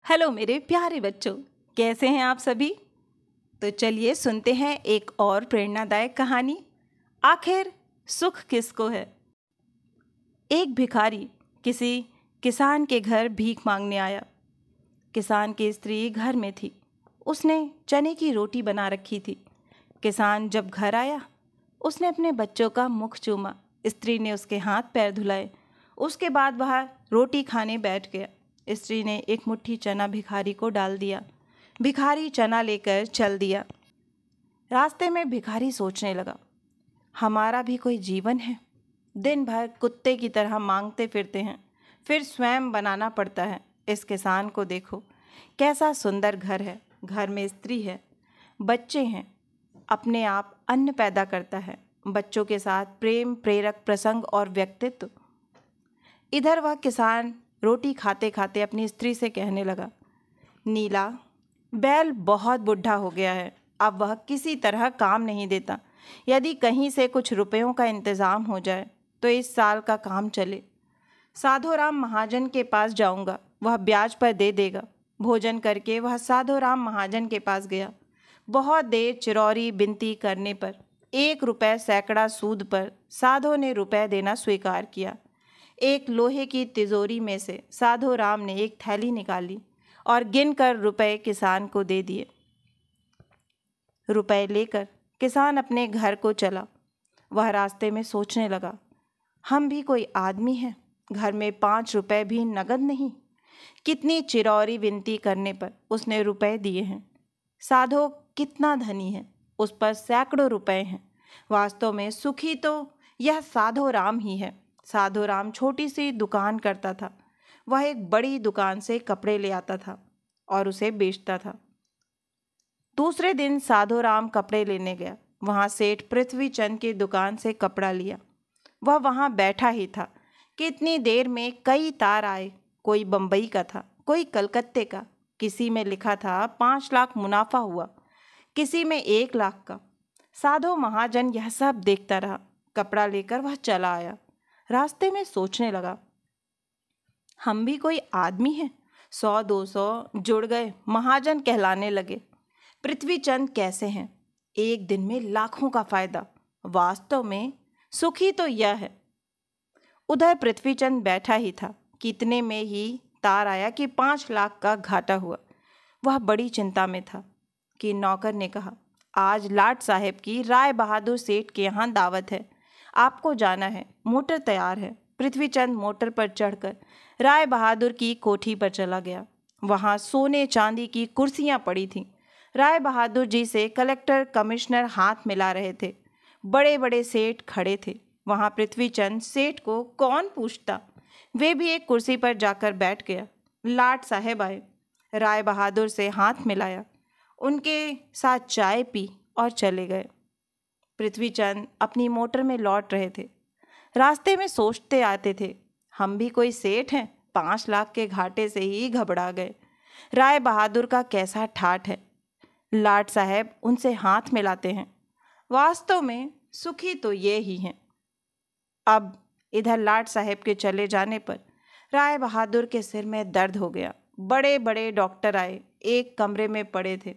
Hello मेरे प्यारे बच्चों, कैसे हैं आप सभी। तो चलिए सुनते हैं एक और प्रेरणादायक कहानी। आखिर सुख किसको है। एक भिखारी किसी किसान के घर भीख मांगने आया। किसान की स्त्री घर में थी। उसने चने की रोटी बना रखी थी। किसान जब घर आया, उसने अपने बच्चों का मुख चूमा। स्त्री ने उसके हाथ पैर धुलाए। उसके बाद वह रोटी खाने बैठ गया। स्त्री ने एक मुट्ठी चना भिखारी को डाल दिया। भिखारी चना लेकर चल दिया। रास्ते में भिखारी सोचने लगा, हमारा भी कोई जीवन है। दिन भर कुत्ते की तरह मांगते फिरते हैं, फिर स्वयं बनाना पड़ता है। इस किसान को देखो, कैसा सुंदर घर है। घर में स्त्री है, बच्चे हैं, अपने आप अन्न पैदा करता है। बच्चों के साथ प्रेम, प्रेरक प्रसंग और व्यक्तित्व। इधर वह किसान रोटी खाते खाते अपनी स्त्री से कहने लगा, नीला, बैल बहुत बुढ़ा हो गया है। अब वह किसी तरह काम नहीं देता। यदि कहीं से कुछ रुपयों का इंतज़ाम हो जाए तो इस साल का काम चले। साधोराम महाजन के पास जाऊंगा, वह ब्याज पर दे देगा। भोजन करके वह साधोराम महाजन के पास गया। बहुत देर चिरौरी बिनती करने पर 1 रुपये सैकड़ा सूद पर साधो ने रुपए देना स्वीकार किया। एक लोहे की तिजोरी में से साधोराम ने एक थैली निकाली और गिनकर रुपए किसान को दे दिए। रुपए लेकर किसान अपने घर को चला। वह रास्ते में सोचने लगा, हम भी कोई आदमी हैं, घर में 5 रुपए भी नगद नहीं। कितनी चिरौरी विनती करने पर उसने रुपए दिए हैं। साधो कितना धनी है, उस पर सैकड़ों रुपए हैं। वास्तव में सुखी तो यह साधोराम ही है। साधोराम छोटी सी दुकान करता था। वह एक बड़ी दुकान से कपड़े ले आता था और उसे बेचता था। दूसरे दिन साधोराम कपड़े लेने गया। वहाँ सेठ पृथ्वीचंद की दुकान से कपड़ा लिया। वह वहाँ बैठा ही था कि इतनी देर में कई तार आए। कोई बम्बई का था, कोई कलकत्ते का। किसी में लिखा था 5 लाख मुनाफा हुआ, किसी में 1 लाख का। साधो महाजन यह सब देखता रहा। कपड़ा लेकर वह चला आया। रास्ते में सोचने लगा, हम भी कोई आदमी हैं। 100-200 जुड़ गए, महाजन कहलाने लगे। पृथ्वीचंद कैसे हैं, एक दिन में लाखों का फायदा। वास्तव में सुखी तो यह है। उधर पृथ्वीचंद बैठा ही था कि इतने में ही तार आया कि 5 लाख का घाटा हुआ। वह बड़ी चिंता में था कि नौकर ने कहा, आज लाट साहब की राय बहादुर सेठ के यहाँ दावत है, आपको जाना है। मोटर तैयार है। पृथ्वीचंद मोटर पर चढ़कर राय बहादुर की कोठी पर चला गया। वहाँ सोने चांदी की कुर्सियाँ पड़ी थीं। राय बहादुर जी से कलेक्टर, कमिश्नर हाथ मिला रहे थे। बड़े बड़े सेठ खड़े थे। वहाँ पृथ्वीचंद सेठ को कौन पूछता। वे भी एक कुर्सी पर जाकर बैठ गया। लाट साहब आए, राय बहादुर से हाथ मिलाया, उनके साथ चाय पी और चले गए। पृथ्वीचंद अपनी मोटर में लौट रहे थे। रास्ते में सोचते आते थे, हम भी कोई सेठ हैं, 5 लाख के घाटे से ही घबरा गए। राय बहादुर का कैसा ठाठ है। लाट साहब उनसे हाथ मिलाते हैं। वास्तव में सुखी तो ये ही हैं। अब इधर लाट साहब के चले जाने पर राय बहादुर के सिर में दर्द हो गया। बड़े बड़े डॉक्टर आए, एक कमरे में पड़े थे।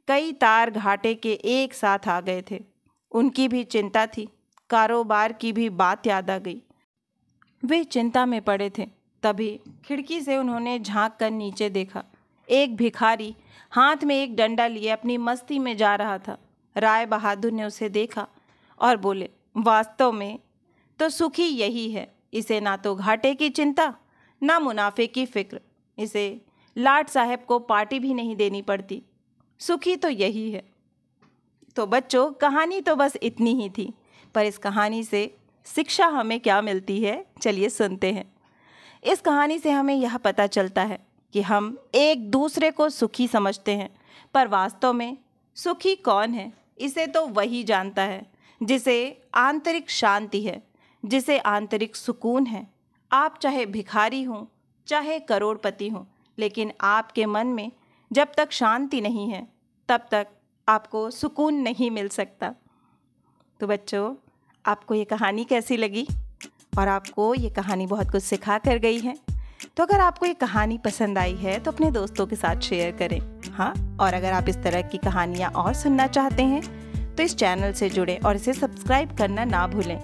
कई तार घाटे के एक साथ आ गए थे। उनकी भी चिंता थी। कारोबार की भी बात याद आ गई। वे चिंता में पड़े थे। तभी खिड़की से उन्होंने झांक कर नीचे देखा। एक भिखारी हाथ में एक डंडा लिए अपनी मस्ती में जा रहा था। राय बहादुर ने उसे देखा और बोले, वास्तव में तो सुखी यही है। इसे ना तो घाटे की चिंता, ना मुनाफे की फिक्र। इसे लाट साहब को पार्टी भी नहीं देनी पड़ती। सुखी तो यही है। तो बच्चों, कहानी तो बस इतनी ही थी, पर इस कहानी से शिक्षा हमें क्या मिलती है, चलिए सुनते हैं। इस कहानी से हमें यह पता चलता है कि हम एक दूसरे को सुखी समझते हैं, पर वास्तव में सुखी कौन है, इसे तो वही जानता है जिसे आंतरिक शांति है, जिसे आंतरिक सुकून है। आप चाहे भिखारी हों, चाहे करोड़पति हों, लेकिन आपके मन में जब तक शांति नहीं है, तब तक आपको सुकून नहीं मिल सकता। तो बच्चों, आपको ये कहानी कैसी लगी और आपको ये कहानी बहुत कुछ सिखा कर गई है? तो अगर आपको ये कहानी पसंद आई है तो अपने दोस्तों के साथ शेयर करें। हाँ, और अगर आप इस तरह की कहानियाँ और सुनना चाहते हैं तो इस चैनल से जुड़ें और इसे सब्सक्राइब करना ना भूलें।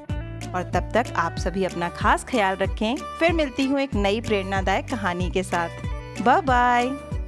और तब तक आप सभी अपना खास ख्याल रखें। फिर मिलती हूँ एक नई प्रेरणादायक कहानी के साथ। Bye bye.